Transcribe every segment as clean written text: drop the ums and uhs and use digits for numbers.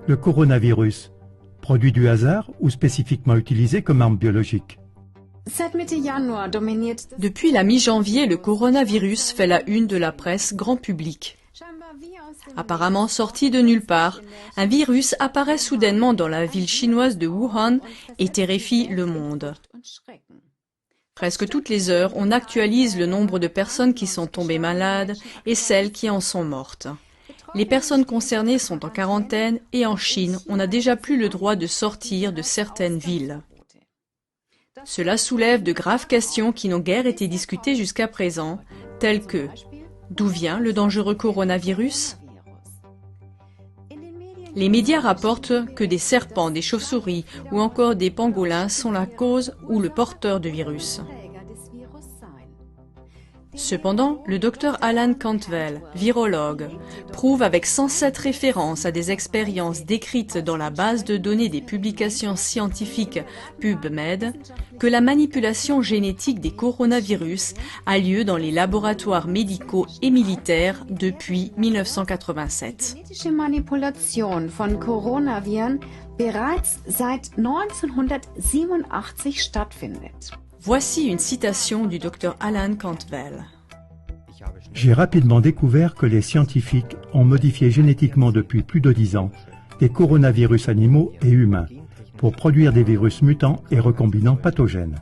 Le coronavirus, produit du hasard ou spécifiquement utilisé comme arme biologique? Depuis la mi-janvier, le coronavirus fait la une de la presse grand public. Apparemment sorti de nulle part, un virus apparaît soudainement dans la ville chinoise de Wuhan et terrifie le monde. Presque toutes les heures, on actualise le nombre de personnes qui sont tombées malades et celles qui en sont mortes. Les personnes concernées sont en quarantaine et en Chine, on n'a déjà plus le droit de sortir de certaines villes. Cela soulève de graves questions qui n'ont guère été discutées jusqu'à présent, telles que: d'où vient le dangereux coronavirus? Les médias rapportent que des serpents, des chauves-souris ou encore des pangolins sont la cause ou le porteur du virus. Cependant, le docteur Alan Cantwell, virologue, prouve avec 107 références à des expériences décrites dans la base de données des publications scientifiques PubMed que la manipulation génétique des coronavirus a lieu dans les laboratoires médicaux et militaires depuis 1987. Genetische Manipulation von Coronaviren bereits seit 1987 stattfindet. Voici une citation du docteur Alan Cantwell. J'ai rapidement découvert que les scientifiques ont modifié génétiquement depuis plus de 10 ans des coronavirus animaux et humains pour produire des virus mutants et recombinants pathogènes.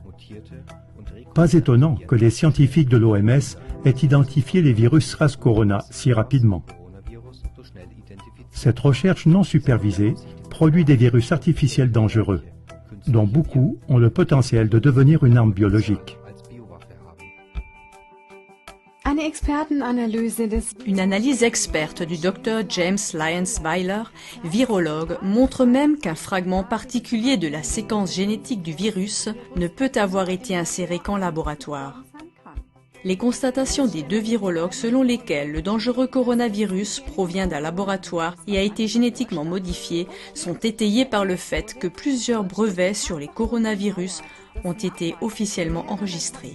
Pas étonnant que les scientifiques de l'OMS aient identifié les virus SARS-Corona si rapidement. Cette recherche non supervisée produit des virus artificiels dangereux, dont beaucoup ont le potentiel de devenir une arme biologique. Une analyse experte du Dr James Lyons-Weiler, virologue, montre même qu'un fragment particulier de la séquence génétique du virus ne peut avoir été inséré qu'en laboratoire. Les constatations des deux virologues selon lesquelles le dangereux coronavirus provient d'un laboratoire et a été génétiquement modifié sont étayées par le fait que plusieurs brevets sur les coronavirus ont été officiellement enregistrés.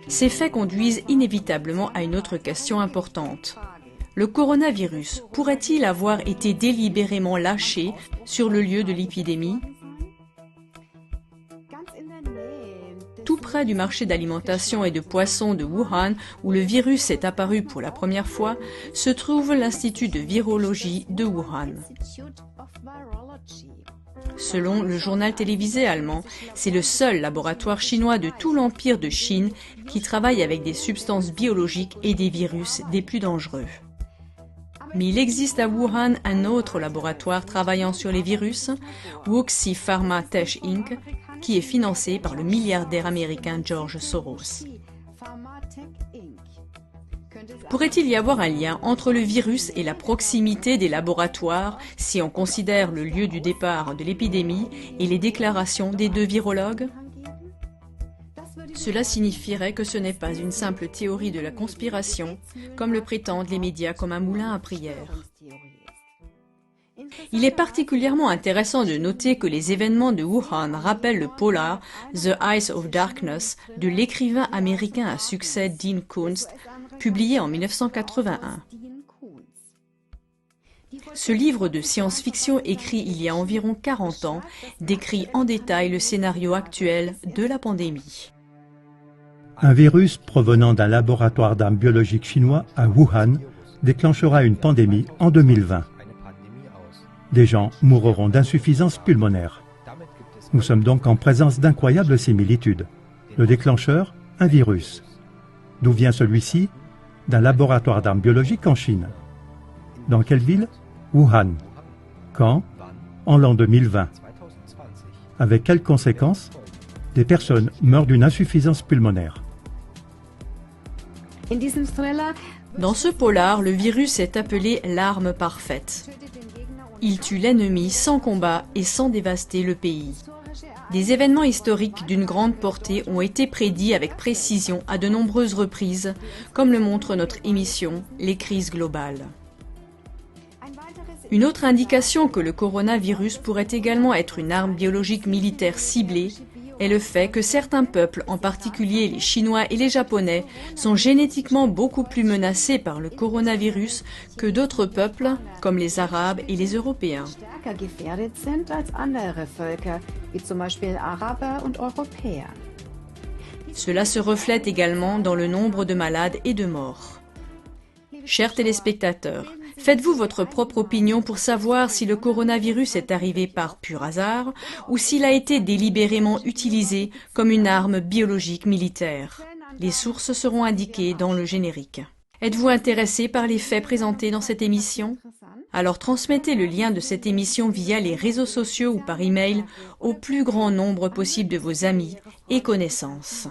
Ces faits conduisent inévitablement à une autre question importante. Le coronavirus pourrait-il avoir été délibérément lâché sur le lieu de l'épidémie ? Tout près du marché d'alimentation et de poissons de Wuhan, où le virus est apparu pour la première fois, se trouve l'Institut de virologie de Wuhan. Selon le journal télévisé allemand, c'est le seul laboratoire chinois de tout l'empire de Chine qui travaille avec des substances biologiques et des virus des plus dangereux. Mais il existe à Wuhan un autre laboratoire travaillant sur les virus, Wuxi Pharma Tech Inc., qui est financé par le milliardaire américain George Soros. Pourrait-il y avoir un lien entre le virus et la proximité des laboratoires si on considère le lieu du départ de l'épidémie et les déclarations des deux virologues? Cela signifierait que ce n'est pas une simple théorie de la conspiration, comme le prétendent les médias comme un moulin à prière. Il est particulièrement intéressant de noter que les événements de Wuhan rappellent le polar The Eyes of Darkness de l'écrivain américain à succès Dean Koontz, publié en 1981. Ce livre de science-fiction écrit il y a environ 40 ans décrit en détail le scénario actuel de la pandémie. Un virus provenant d'un laboratoire d'armes biologiques chinois à Wuhan déclenchera une pandémie en 2020. Des gens mourront d'insuffisance pulmonaire. Nous sommes donc en présence d'incroyables similitudes. Le déclencheur, un virus. D'où vient celui-ci? D'un laboratoire d'armes biologiques en Chine. Dans quelle ville? Wuhan. Quand? En l'an 2020. Avec quelles conséquences? Des personnes meurent d'une insuffisance pulmonaire. Dans ce polar, le virus est appelé l'arme parfaite. Il tue l'ennemi sans combat et sans dévaster le pays. Des événements historiques d'une grande portée ont été prédits avec précision à de nombreuses reprises, comme le montre notre émission « Les crises globales ». Une autre indication que le coronavirus pourrait également être une arme biologique militaire ciblée est le fait que certains peuples, en particulier les Chinois et les Japonais, sont génétiquement beaucoup plus menacés par le coronavirus que d'autres peuples, comme les Arabes et les Européens. Stärker gefährdet sind als andere Völker, wie zum Beispiel Araber und Europäer. Cela se reflète également dans le nombre de malades et de morts. Chers téléspectateurs, faites-vous votre propre opinion pour savoir si le coronavirus est arrivé par pur hasard ou s'il a été délibérément utilisé comme une arme biologique militaire. Les sources seront indiquées dans le générique. Êtes-vous intéressé par les faits présentés dans cette émission? Alors transmettez le lien de cette émission via les réseaux sociaux ou par email au plus grand nombre possible de vos amis et connaissances.